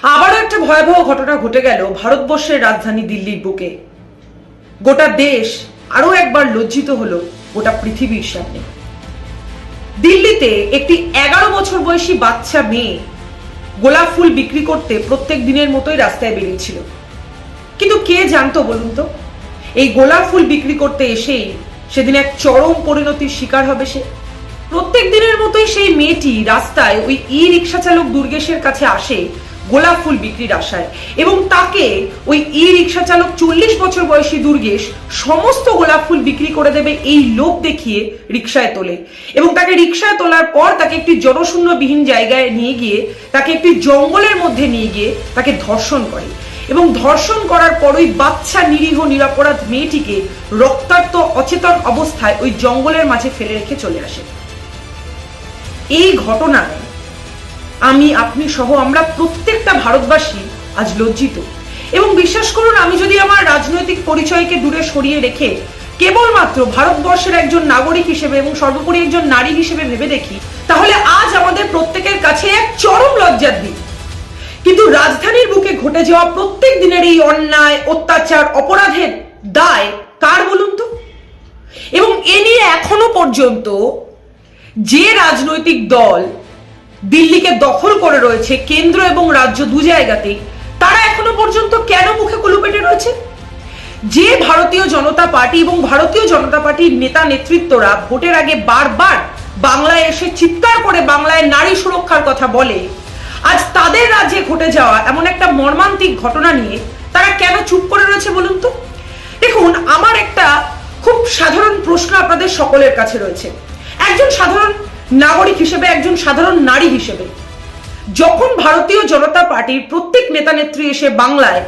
আবারও একটা ভয়াবহ ঘটনা ঘটে গেল ভারতবর্ষের রাজধানী দিল্লির বুকে। গোটা দেশ আরো একবার লজ্জিত হলো গোটা পৃথিবীর সামনে। দিল্লিতে একটি 11 বছর বয়সী বাচ্চা মেয়ে গোলাপ ফুল বিক্রি করতে প্রত্যেক দিনের মতোই রাস্তায় বেরিয়েছিল। কিন্তু কে জানতো বলুন তো, এই গোলাপ ফুল বিক্রি করতে এসেই সেদিন এক চরম পরিণতির শিকার হবে সে। প্রত্যেক দিনের মতোই সেই মেয়েটি রাস্তায় ওই ই রিক্সা চালক দুর্গেশের কাছে আসে গোলাপ ফুল বিক্রির আশায়, এবং তাকে ওই ই রিক্সা চালক 40 বছর বয়সী দুর্গেশ সমস্ত গোলাপ ফুল বিক্রি করে দেবে এই লোভ দেখিয়ে রিক্সায় তোলে, এবং তাকে রিক্সায় তোলার পর তাকে একটি জনশূন্যবিহীন জায়গায় নিয়ে গিয়ে তাকে একটি জঙ্গলের মধ্যে নিয়ে গিয়ে তাকে ধর্ষণ করে, এবং ধর্ষণ করার পর ওই বাচ্চা নিরীহ নিরপরাধ মেয়েটিকে রক্তাক্ত অচেতন অবস্থায় ওই জঙ্গলের মাঝে ফেলে রেখে চলে আসে। এই ঘটনায় আমি, আপনি সহ আমরা প্রত্যেকটা ভারতবাসী আজ লজ্জিত। এবং বিশ্বাস করুন, আমি যদি আমার রাজনৈতিক পরিচয়কে দূরে সরিয়ে রেখে কেবলমাত্র ভারতবর্ষের একজন নাগরিক হিসেবে এবং সর্বোপরি একজন নারী হিসেবে ভেবে দেখি, তাহলে আজ আমাদের প্রত্যেকের কাছে এক চরম লজ্জার দিন। কিন্তু রাজধানীর বুকে ঘটে যাওয়া প্রত্যেক দিনের এই অন্যায়, অত্যাচার, অপরাধের দায় কার বলুন তো? এবং এ নিয়ে এখনো পর্যন্ত যে রাজনৈতিক দল দিল্লিকে দখল করে রয়েছে, কেন্দ্র এবং রাজ্য দু জায়গাতেই, তারা এখনো পর্যন্ত কেন মুখে কুলু পেটে রয়েছে? যে ভারতীয় জনতা পার্টি এবং ভারতীয় জনতা পার্টির নেতা নেতৃত্বরা ভোটের আগে বারবার বাংলায় এসে চিৎকার করে বাংলায় নারী সুরক্ষার কথা বলে, আজ তাদের রাজ্যে ঘটে যাওয়া এমন একটা মর্মান্তিক ঘটনা নিয়ে তারা কেন চুপ করে রয়েছে বলুন তো? দেখুন, আমার একটা খুব সাধারণ প্রশ্ন আপনাদের সকলের কাছে রয়েছে। একজন সাধারণ নাগরিক হিসেবে, একজন সাধারণ নারী হিসেবে, যখন ভারতীয় জনতা পার্টির প্রত্যেক নেতা নেত্রী এসে বাংলায়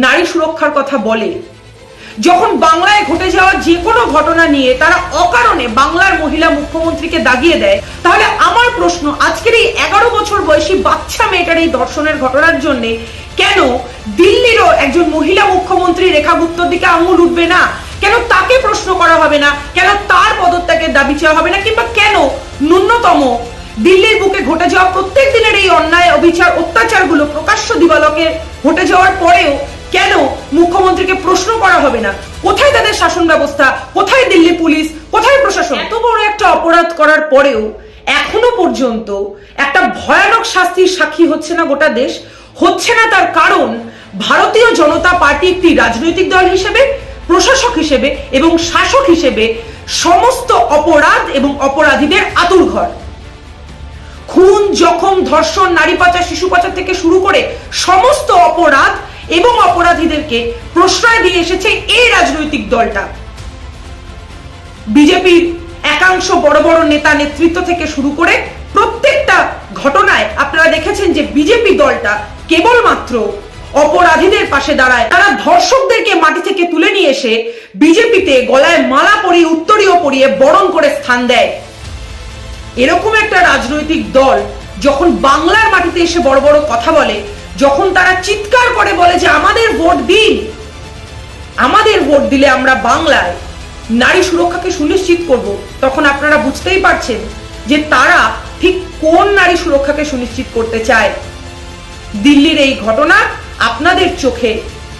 নারী সুরক্ষার কথা বলে, যখন বাংলায় ঘটে যাওয়া যে কোনো ঘটনা নিয়ে তারা অকারণে বাংলার মহিলা মুখ্যমন্ত্রীকে দাগিয়ে দেয়, তাহলে আমার প্রশ্ন, আজকের এই 11 বছর বয়সী বাচ্চা মেয়েটার এই ধর্ষণের ঘটনার জন্য কেন দিল্লিরও একজন মহিলা মুখ্যমন্ত্রী রেখা গুপ্তর দিকে আঙুল উঠবে না? কেন তাকে প্রশ্ন করা হবে না? কেন তার পদত্যাগের দাবি চাওয়া হবে না? কিংবা কেন ন্যূনতম দিল্লির বুকে ঘটে যাওয়া প্রত্যেক দিনের এই অন্যায়, অবিচার, অত্যাচারগুলো প্রকাশ্য দিবালোকে ঘটে যাওয়ার পরেও কেন মুখ্যমন্ত্রীকে প্রশ্ন করা হবে না? কোথায় তাদের শাসন ব্যবস্থা? কোথায় দিল্লি পুলিশ? কোথায় প্রশাসন? এত বড় একটা অপরাধ করার পরেও এখনো পর্যন্ত একটা ভয়ানক শাস্তির সাক্ষী হচ্ছে না গোটা দেশ। হচ্ছে না তার কারণ ভারতীয় জনতা পার্টি একটি রাজনৈতিক দল হিসেবে, প্রশাসক হিসেবে এবং শাসক হিসেবে সমস্ত অপরাধ এবং অপরাধীদের আতুরঘর। খুন, জখম, ধর্ষণ, নারী পাচার, শিশু পাচার থেকে শুরু করে সমস্ত অপরাধ এবং অপরাধীদেরকে প্রশ্রয় দিয়ে এসেছে এই রাজনৈতিক দলটা। বিজেপির একাংশ বড় বড় নেতা নেতৃত্ব থেকে শুরু করে প্রত্যেকটা ঘটনায় আপনারা দেখেছেন যে বিজেপি দলটা কেবলমাত্র অপরাধীদের পাশে দাঁড়ায়। তারা ধর্ষকদেরকে মাটি থেকে তুলে নিয়ে এসে বিজেপিতে গলায় মালা পরিয়ে, উত্তরীয় পরিয়ে বরণ করে স্থান দেয়। এরকম একটা রাজনৈতিক দল যখন বাংলার মাটিতে এসে বড় বড় কথা বলে, যখন তারা চিৎকার করে বলে যে আমাদের ভোট দিন, আমাদের ভোট দিলে আমরা বাংলায় নারী সুরক্ষাকে সুনিশ্চিত করব, তখন আপনারা বুঝতেই পারছেন যে তারা ঠিক কোন নারী সুরক্ষাকে সুনিশ্চিত করতে চায়। দিল্লির এই ঘটনা আপনাদের চোখে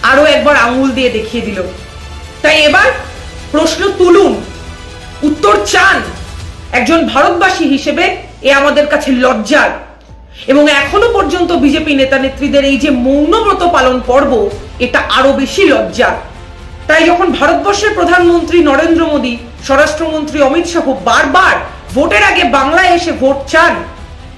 আরো একবার আঙুল দিয়ে দেখিয়ে দিল। তাই এবার প্রশ্ন তুলুন, উত্তর চান। একজন ভারতবাসী হিসেবে এ আমাদের কাছে লজ্জার, এবং এখনো পর্যন্ত বিজেপি নেতা নেত্রীদের এই যে মৌনব্রত পালন পর্ব, এটা আরো বেশি লজ্জার। তাই যখন ভারতবর্ষের প্রধানমন্ত্রী নরেন্দ্র মোদী, স্বরাষ্ট্রমন্ত্রী অমিত শাহ বারবার ভোটের আগে বাংলায় এসে ভোট চান,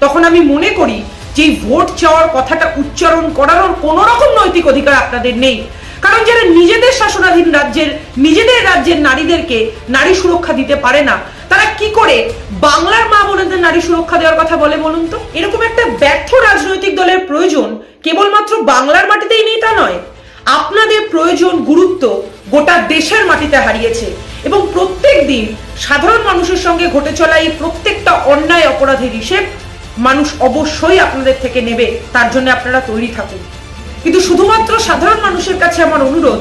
তখন আমি মনে করি যে ভোট চাওয়ার কথাটা উচ্চারণ করানোর কোন রকম নৈতিক অধিকার আপনাদের নেই। কারণ যারা নিজেদের শাসনাধীন রাজ্যের, নিজেদের রাজ্যের নারীদেরকে নারী সুরক্ষা দিতে পারে না, তারা কি করে বাংলার মা বোনেদের নারী সুরক্ষা দেওয়ার কথা বলে বলুন তো? এরকম একটা ব্যর্থ রাজনৈতিক দলের প্রয়োজন কেবলমাত্র বাংলার মাটিতেই নেই তা নয়, আপনাদের প্রয়োজন, গুরুত্ব গোটা দেশের মাটিতে হারিয়েছে। এবং প্রত্যেক দিন সাধারণ মানুষের সঙ্গে ঘটে চলা এই প্রত্যেকটা অন্যায়, অপরাধের হিসেব মানুষ অবশ্যই আপনাদের থেকে নেবে। তার জন্য আপনারা তৈরি থাকুন। কিন্তু শুধুমাত্র সাধারণ মানুষের কাছে আমার অনুরোধ,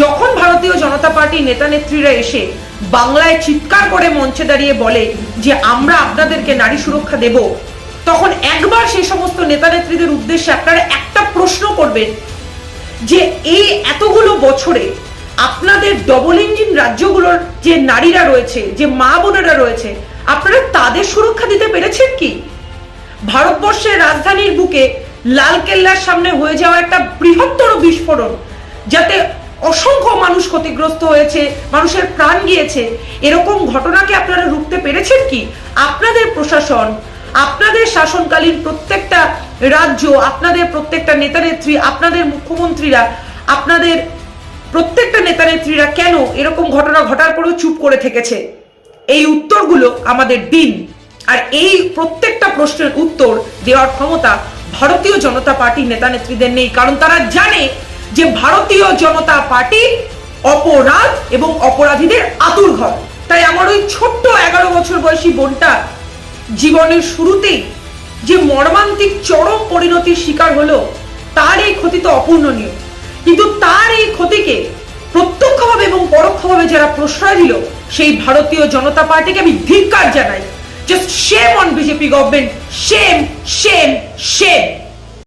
যখন ভারতীয় জনতা পার্টির নেতা নেত্রীরা এসে বাংলায় চিৎকার করে মঞ্চে দাঁড়িয়ে বলে যে আমরা আপনাদেরকে নারী সুরক্ষা দেব, তখন একবার সেই সমস্ত নেতা নেত্রীদের উদ্দেশ্যে আপনারা একটা প্রশ্ন করবেন যে এই এতগুলো বছরে আপনাদের ডবল ইঞ্জিন রাজ্যগুলোর যে নারীরা রয়েছে, যে মা বোনেরা রয়েছে, আপনারা তাদের সুরক্ষা দিতে পেরেছেন কি? ভারতবর্ষের রাজধানীর বুকে লালকেল্লার সামনে হয়ে যাওয়া একটা বৃহত্তর বিস্ফোরণ, যাতে অসংখ্য মানুষ ক্ষতিগ্রস্ত হয়েছে, মানুষের প্রাণ গিয়েছে, এরকম ঘটনাকে আপনারা রুখতে পেরেছেন কি? আপনাদের প্রশাসন, আপনাদের শাসনকালীন প্রত্যেকটা রাজ্য, আপনাদের প্রত্যেকটা নেতানেত্রী, আপনাদের মুখ্যমন্ত্রীরা, আপনাদের প্রত্যেকটা নেতানেত্রীরা কেন এরকম ঘটনা ঘটার পরেও চুপ করে থেকেছে? এই উত্তরগুলো আমাদের দিন। আর এই প্রত্যেকটা প্রশ্নের উত্তর দেওয়ার ক্ষমতা ভারতীয় জনতা পার্টির নেতানেত্রীদের নেই, কারণ তারা জানে যে ভারতীয় জনতা পার্টি অপরাধ এবং অপরাধীদের আতুরঘর। তাই আমার ওই ছোট্ট 11 বছর বয়সী বোনটা জীবনের শুরুতেই যে মর্মান্তিক চরম পরিণতির শিকার হলো, তার এই ক্ষতি তো অপূর্ণনীয়, কিন্তু তার এই ক্ষতিকে প্রত্যক্ষভাবে এবং পরোক্ষভাবে যারা প্রশ্রয় দিল, সেই ভারতীয় জনতা পার্টিকে আমি ধিক্কার জানাই। Just shame on BJP government, shame shame shame.